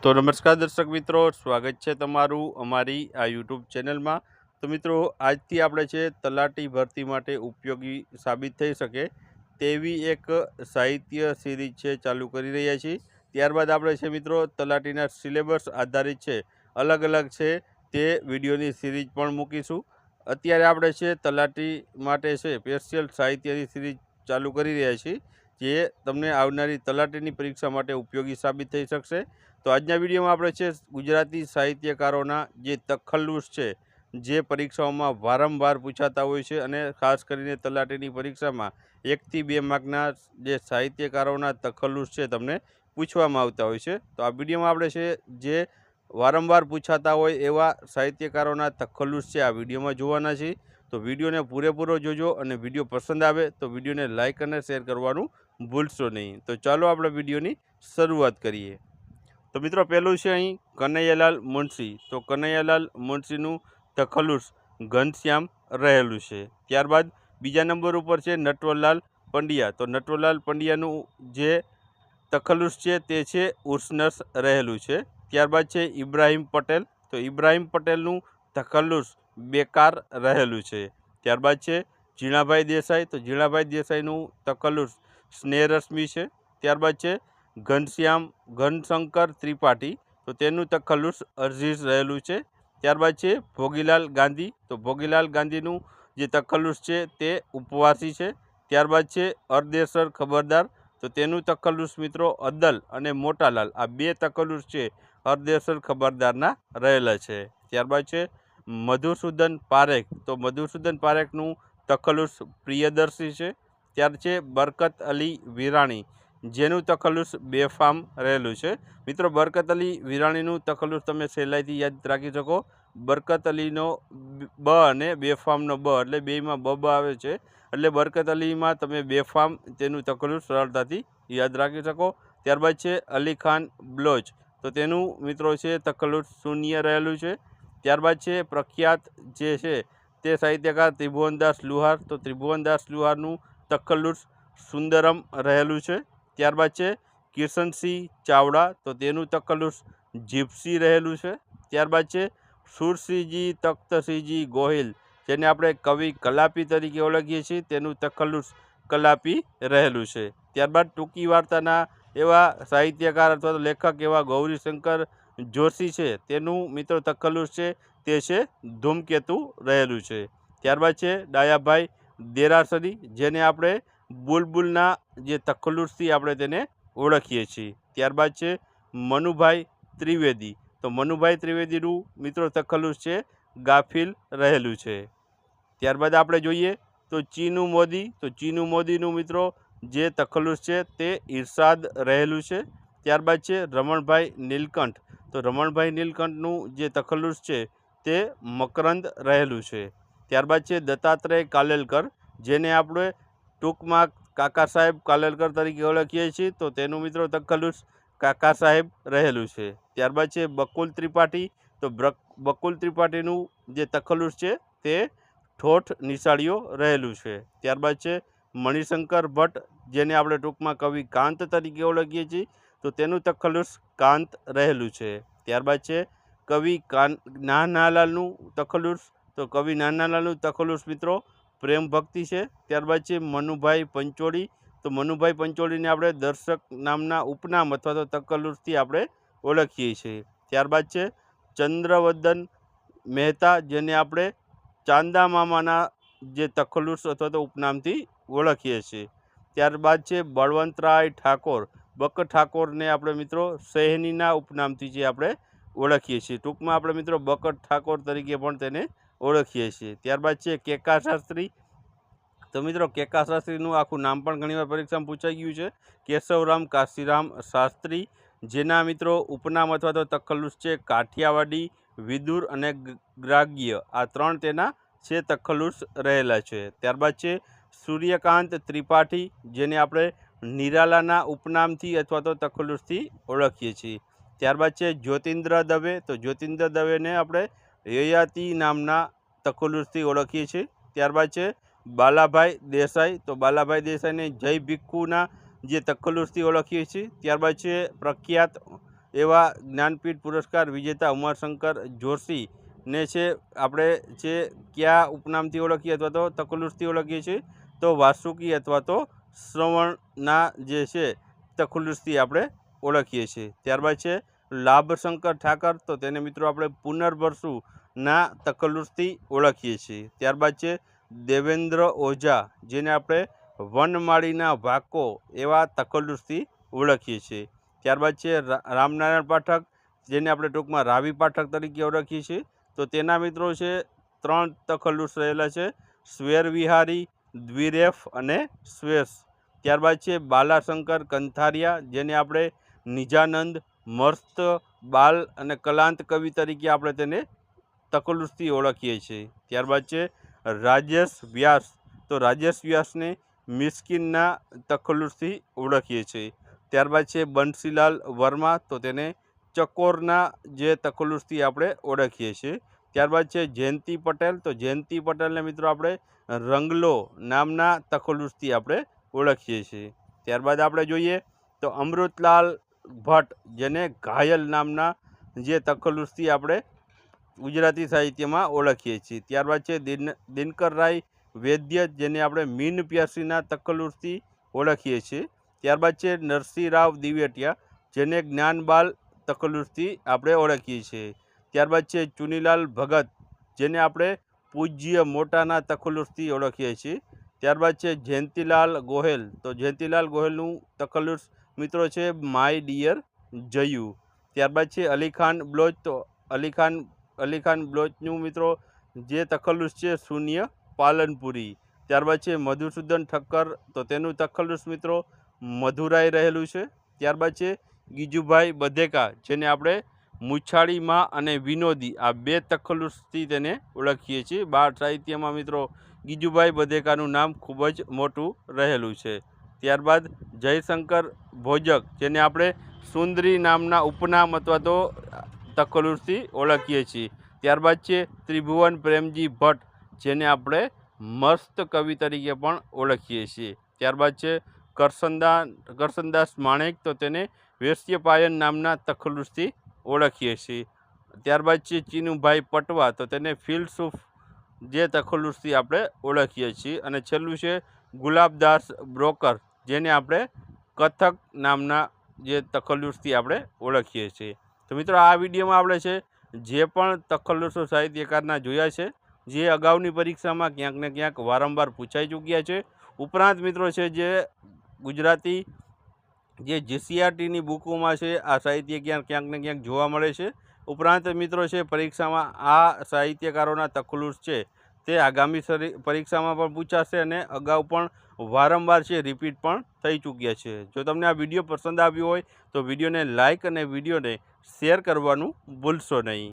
तो नमस्कार दर्शक मित्रों, स्वागत है तमारू अमारी आ यूट्यूब चैनल में। तो मित्रों, आज थी आपणे छे तलाटी भरती माटे उपयोगी साबित थई सके तेवी एक साहित्य सीरीज छे चालू करी रह्या छीए। त्यारबाद आपणे छे मित्रों तलाटीना सिलेबस आधारित छे अलग अलग छे ते विडियोनी सीरीज पण मूकीशुं। अत्यारे आपणे छे तलाटी माटे छे स्पेशियल साहित्यनी सीरीज चालू करी रह्या छीए, जे तमने आवनारी तलाटीनी परीक्षा माटे उपयोगी साबित थई शकशे। तो आजना विडियो में आपणे छे गुजराती साहित्यकारोना जे तखल्लुस छे, जे परीक्षाओं में वारंवार पूछाता होय छे अने खास करीने तलाटीनी परीक्षा में 1 થી 2 मार्कना जे साहित्यकारोना तखल्लुस छे तमने पूछवामां आवता होय छे। तो आ विडियो में आपणे छे जे वारंवार पूछाता होय एवा साहित्यकारोना तखल्लुस छे आ विडियो में जोवाना छीए। तो विडियो ने पूरेपूरो जोजो अने विडियो पसंद आवे तो विडियो ने लाइक अने शेर करवानुं भूलशो नहीं। तो चलो आपणे विडियोनी शरूआत करीए। तो मित्रों, पहलू है अहीं कन्हैयालाल मुंशी। तो कन्हैयालाल मुंशीનું तखल्लुस घनश्याम रहेલું છે। ત્યારબાદ बीजा नंबर पर है नटवरलाल पंड्या। तो नटवरलाल पंड्याનું જે तखल्लुस છે તે છે ઉર્સનસ રહેલું છે। ત્યારબાદ છે ઇબ્રાહીમ પટેલ। તો ઇબ્રાહીમ પટેલનું તખલ્લુસ બેકાર રહેલું છે। ત્યારબાદ છે ઝીણાભાઈ દેસાઈ। તો ઝીણાભાઈ દેસાઈનું તખલ્લુસ સ્નેહરશ્મિ છે। ત્યારબાદ છે घनशंकर त्रिपाठी। तो तेनु तखल्लुस अर्जीज रहेलू है। त्यारबाद है भोगीलाल गांधी। तो भोगीलाल गांधीनु जे तखल्लुस है ते उपवासी है। त्यारबाद है अरदेसर खबरदार। तो तेनु तखल्लुस मित्रों अद्दल अने मोटालाल आ बे तखल्लुस है अरदेसर खबरदारना रहेला है। त्यारबाद है मधुसूदन पारेख। तो मधुसूदन पारेखनु तखल्लुस प्रियदर्शी है। त्यार छे बरकत अली विराणी, जेनु तखल्लुस बेफाम रहेलू है। मित्रों, बरकत अली विराणीनु तखल्लुस तमे सहेलाईथी याद राखी शको। बरकत अलीनो ब अने बेफामनो ब एटले बेयमां ब आवे छे, एटले बरकत अलीमां तमे बेफाम तेनु तखल्लुस सरळताथी याद राखी शको। त्यारबाद छे अली खान ब्लोच। तो तेनु मित्रों छे तखल्लुस शून्य रहेलू है। त्यारबाद छे प्रख्यात जे छे ते साहित्यकार त्रिभुवनदास लुहार। तो त्रिभुवनदास लुहारनु तखल्लुस सुंदरम रहेलू है। त्यारबाद है किशनसिंह चावड़ा। तो तेनु तखल्लुस जीप्सी रहेलू है। त्यारबाद है सुरसिंहजी तख्तसिंहजी गोहिल, जेने आपणे कवि कलापी तरीके ओळखीए छीए, तेनु तखल्लुस कलापी रहेलू है। त्यारबाद टूंकी वार्ताना एवा साहित्यकार अथवा तो लेखक एवा गौरीशंकर जोशी है, तेनु मित्रों तखल्लुस है ते छे धूमकेतु रहेलू है। त्यारबाद है डायाभाई देरासरी, जेने आपणे बुलबुलना जे तखल्लुसथी आपणे तेने ओळखीए छीए। त्यारबाद है मनुभाई त्रिवेदी। तो मनुभाई त्रिवेदीनु मित्रों तखल्लुस है गाफिल रहेलू है। त्यारबाद आपणे जोईए तो चीनू मोदी। तो चीनू मोदीनु मित्रों जे तखल्लुस है ते ईर्षाद रहेलू है। त्यारबाद है रमणभाई नीलकंठ। तो रमणभाई नीलकंठनु जे तखल्लुस है ते मकरंद रहेलू है। त्यारबाद है दत्तात्रेय कालेलकर, जेने आपणे टूंकमां काका साहेब कालेलकर तरीके ओळखीए छीए। तो तेनु मित्रों तखल्लुस काका साहेब रहेलू है। त्यारबाद है बकुल त्रिपाठी। तो बकुल त्रिपाठीनु जे तखल्लुस है ते ठोठ निशाळीओ रहेलू है। त्यारबाद है मणिशंकर भट्ट, जेने आपणे टूंकमां कवि कांत तरीके ओळखीए छीए। तो तेनु तखल्लुस कांत रहेलू है। त्यारबाद है कवि नानालालनु तखल्लुस। तो कवि नानालालनु तखल्लुस मित्रों प्रेम भक्ति है। त्यारबाद है मनुभाई पंचोली। तो मनुभाई पंचोली ने आपणे दर्शक नामना उपनाम अथवा तो तखल्लुसथी आपणे ओळखीए छीए। त्यारबाद है चंद्रवदन मेहता, जेने आपणे चांदा मामाना जे तखल्लुस अथवा तो उपनामथी ओळखीए छीए। त्यारबाद है बळवंतराय ठाकोर। बक ठाकोर ने आपणे मित्रों सैनीना उपनामथी जे आपणे ओळखीए छीए। टूंकमां आपणे मित्रों बक ठाकोर तरीके पण तेने ओळखीए छीए। त्यारबाद है केका शास्त्री। तो मित्रों केका शास्त्रीનું આખું નામ પણ ઘણીવાર પરીક્ષામાં પૂછાઈ ગયું છે, કેશવરામ કાશીરામ શાસ્ત્રી, જેના મિત્રો ઉપનામ અથવા તો તખલ્લુસ છે કાઠિયાવાડી, વિદુર અને ગ્રાગ્ય, આ ત્રણ તેના છે તખલ્લુસ રહેલા છે। ત્યારબાદ છે સૂર્યકાંત ત્રિપાઠી, જેને આપણે નિરાલાના ઉપનામથી અથવા તો તખલ્લુસથી ઓળખીએ છીએ। ત્યારબાદ છે જ્યોતિન્દ્ર દવે। તો જ્યોતિન્દ્ર દવેને આપણે યયાતિ નામના તખલ્લુસથી ઓળખીએ છીએ। ત્યારબાદ છે बालाभाई देसाई। तो बालाभाई देसाई ने जय भिक्खुना जे तखल्लुसथी ओळखीए छीए। त्यारबाद छे प्रख्यात એવા જ્ઞાનપીઠ પુરસ્કાર વિજેતા ઉમાશંકર જોશીને છે આપણે છે કયા ઉપનામથી ઓળખીએ અથવા તો તખલ્લુસથી ઓળખીએ છીએ? તો વાસુકી અથવા તો શ્રવણના જે છે તખલ્લુસથી આપણે ઓળખીએ છીએ. ત્યારબાદ છે લાભશંકર ઠાકર, તો તેને મિત્રો આપણે પુનર્વસુના તખલ્લુસથી ઓળખીએ છીએ. ત્યારબાદ છે દેવેન્દ્ર ઓઝા, જેને આપણે વનમાળીના વાકો એવા તખલ્લુસથી ઓળખીએ છીએ. ત્યારબાદ છે રામનારાયણ પાઠક, જેને આપણે ટૂંકમાં રાવી પાઠક તરીકે ઓળખીએ છીએ. તો તેના મિત્રો છે 3 તખલ્લુસ રહેલા છે: સ્વેર વિહારી, દ્વિરેફ અને સ્વેસ. ત્યારબાદ છે બાલાશંકર કંથારિયા, જેને આપણે નિજાનંદ, મસ્ત, બાલ અને કલાંત કવિ તરીકે આપણે તેને તખલ્લુસથી ઓળખીએ છીએ. ત્યારબાદ છે રાજેશ વ્યાસ, તો રાજેશ વ્યાસને મિસ્કિનના તખલ્લુસથી ઓળખીએ છીએ. ત્યારબાદ છે બંસીલાલ વર્મા, તો તેને ચકોરના જે તખલ્લુસથી આપણે ઓળખીએ છીએ. ત્યારબાદ છે જયંતિ પટેલ, તો જયંતિ પટેલને મિત્રો આપણે રંગલો નામના તખલ્લુસથી આપણે ઓળખીએ છીએ. ત્યારબાદ આપણે જોઈએ તો અમૃતલાલ ભટ્ટ, જેને ઘાયલ નામના જે તખલ્લુસથી આપણે ગુજરાતી સાહિત્યમાં ઓળખીએ છીએ. ત્યારબાદ છે દિનકર રાય વૈદ્ય, જેને આપણે મીન પ્યાસીના તખલ્લુસથી ઓળખીએ છીએ. ત્યારબાદ છે નરસિંહરાવ દિવેટિયા, જેને જ્ઞાનબાલ તખલ્લુસથી આપણે ઓળખીએ છીએ. ત્યારબાદ છે ચુનીલાલ ભગત, જેને આપણે પૂજ્ય મોટાના તખલ્લુસથી ઓળખીએ છીએ. ત્યારબાદ છે જયંતિલાલ ગોહેલ, તો જયંતિલાલ ગોહેલનું તખલ્લુસ મિત્રો છે માય ડિયર જયુ. ત્યારબાદ છે અલીખાન બ્લોચ, તો અલીખાન બ્લોચનું મિત્રો જે તખલ્લુસ છે શૂન્ય પાલનપુરી. ત્યારબાદ છે મધુસૂદન ઠક્કર, તો તેનું તખલ્લુસ મિત્રો મધુરાઈ રહેલું છે. ત્યારબાદ છે ગીજુભાઈ બધેકા, જેને આપણે મૂછાળીમાં અને વિનોદી આ 2 તખલ્લુસથી તેને ઓળખીએ છીએ. બાળ સાહિત્યમાં મિત્રો ગીજુભાઈ બધેકાનું નામ ખૂબ જ મોટું રહેલું છે. ત્યારબાદ જયશંકર ભોજક, જેને આપણે સુંદરી નામના ઉપનામ અથવા તો તખલ્લુસથી ઓળખીએ છીએ. ત્યારબાદ છે ત્રિભુવન પ્રેમજી ભટ્ટ, જેને આપણે મસ્ત કવિ તરીકે પણ ઓળખીએ છીએ. ત્યારબાદ છે કરસનદાસ માણેક, તો તેને વેશ્યપાયન નામના તખલ્લુસથી ઓળખીએ છીએ. ત્યારબાદ છે ચીનુભાઈ પટવા, તો તેને ફિલસૂફ જે તખલ્લુસથી આપણે ઓળખીએ છીએ. અને છેલ્લું છે ગુલાબદાસ બ્રોકર, જેને આપણે કથક નામના જે તખલ્લુસથી આપણે ઓળખીએ છીએ. તો મિત્રો આ વિડીયોમાં આપણે છે જે પણ તખલ્લુસો સાહિત્યકારના જોયા છે, જે અગાઉની પરીક્ષામાં ક્યાંક ને ક્યાંક વારંવાર પૂછાઈ ચૂક્યા છે. ઉપરાંત મિત્રો છે જે ગુજરાતી જે જીસીઆરટીની બુકોમાં છે આ સાહિત્ય ક્યાંક ને ક્યાંક જોવા મળે છે. ઉપરાંત મિત્રો છે પરીક્ષામાં આ સાહિત્યકારોના તખલ્લુસ છે તે આગામી પરીક્ષામાં પણ પૂછાશે અને અગાઉ પણ વારંવાર છે રિપીટ પણ થઈ ચૂક્યા છે. જો તમને આ વિડીયો પસંદ આવ્યો હોય તો વિડીયોને લાઇક અને વિડીયોને શેર કરવાનું ભૂલશો નહીં.